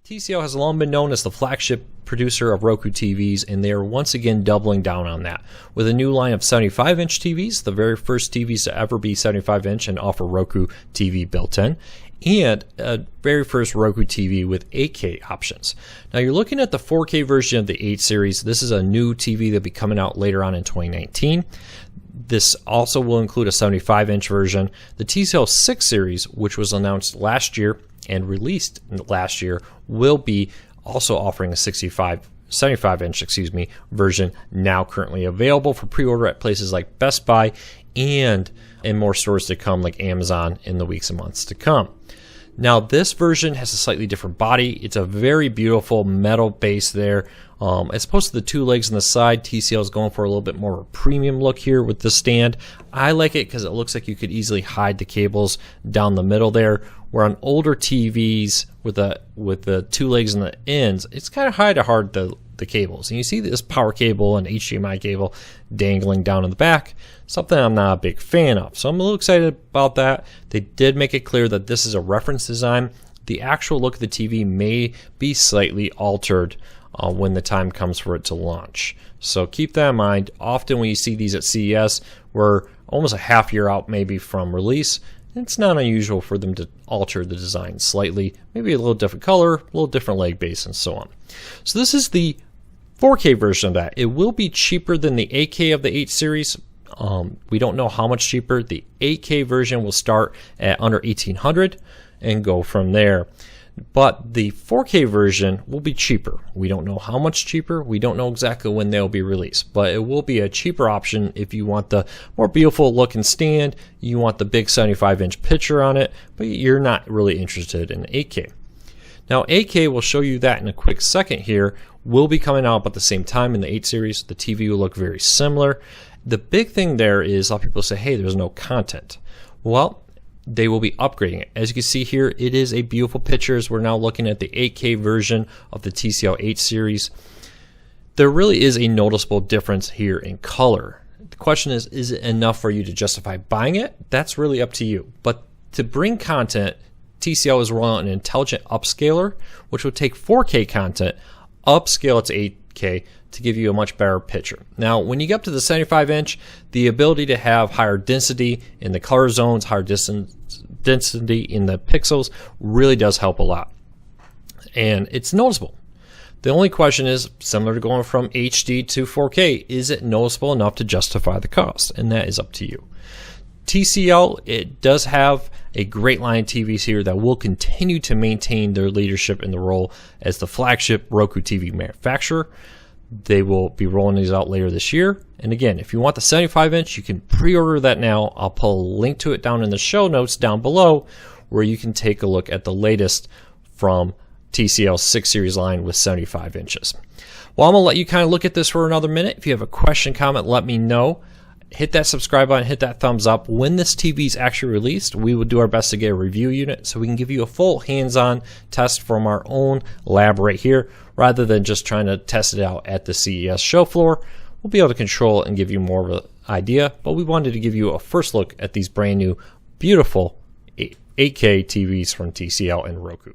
TCL has long been known as the flagship producer of Roku TVs, and they are once again doubling down on that with a new line of 75-inch TVs, the very first TVs to ever be 75-inch and offer Roku TV built in, and a very first Roku TV with 8K options. Now you're looking at the 4K version of the 8 series. This is a new TV that'll be coming out later on in 2019. This also will include a 75-inch version. The TCL 6 series, which was announced last year and released last year, will be also offering a 75-inch version, now currently available for pre-order at places like Best Buy and in more stores to come like Amazon in the weeks and months to come. Now this version has a slightly different body. It's a very beautiful metal base there. As opposed to the two legs on the side, TCL is going for a little bit more of a premium look here with the stand. I like it because it looks like you could easily hide the cables down the middle there, where on older TVs with the two legs on the ends, it's kind of hard to hide the cables. And you see this power cable and HDMI cable dangling down in the back, something I'm not a big fan of. So I'm a little excited about that. They did make it clear that this is a reference design. The actual look of the TV may be slightly altered when the time comes for it to launch. So keep that in mind. Often when you see these at CES, we're almost a half year out maybe from release. It's not unusual for them to alter the design slightly, maybe a little different color, a little different leg base, and so on. So this is the 4K version of that. It will be cheaper than the 8K of the 8 series. We don't know how much cheaper. The 8K version will start at under $1,800 and go from there. But the 4K version will be cheaper. We don't know how much cheaper. We don't know exactly when they'll be released, but it will be a cheaper option if you want the more beautiful looking stand, you want the big 75-inch picture on it, but you're not really interested in 8K. Now 8K, will show you that in a quick second here, will be coming out at the same time in the 8 series. The TV will look very similar. The big thing there is a lot of people say, hey, there's no content. Well, they will be upgrading it. As you can see here, it is a beautiful picture as we're now looking at the 8K version of the TCL 8 series. There really is a noticeable difference here in color. The question is it enough for you to justify buying it? That's really up to you. But to bring content, TCL is rolling out an intelligent upscaler, which will take 4K content, upscale it to 8K to give you a much better picture. Now, when you get up to the 75-inch, the ability to have higher density in the color zones, higher density in the pixels really does help a lot. And it's noticeable. The only question is, similar to going from HD to 4K, is it noticeable enough to justify the cost? And that is up to you. TCL, it does have a great line of TVs here that will continue to maintain their leadership in the role as the flagship Roku TV manufacturer. They will be rolling these out later this year. And again, if you want the 75-inch, you can pre-order that now. I'll put a link to it down in the show notes down below where you can take a look at the latest from TCL's 6 series line with 75 inches. Well, I'm going to let you kind of look at this for another minute. If you have a question, comment, let me know. Hit that subscribe button, hit that thumbs up. When this TV is actually released, we will do our best to get a review unit so we can give you a full hands-on test from our own lab right here, rather than just trying to test it out at the CES show floor. We'll be able to control it and give you more of an idea, but we wanted to give you a first look at these brand new, beautiful 8K TVs from TCL and Roku.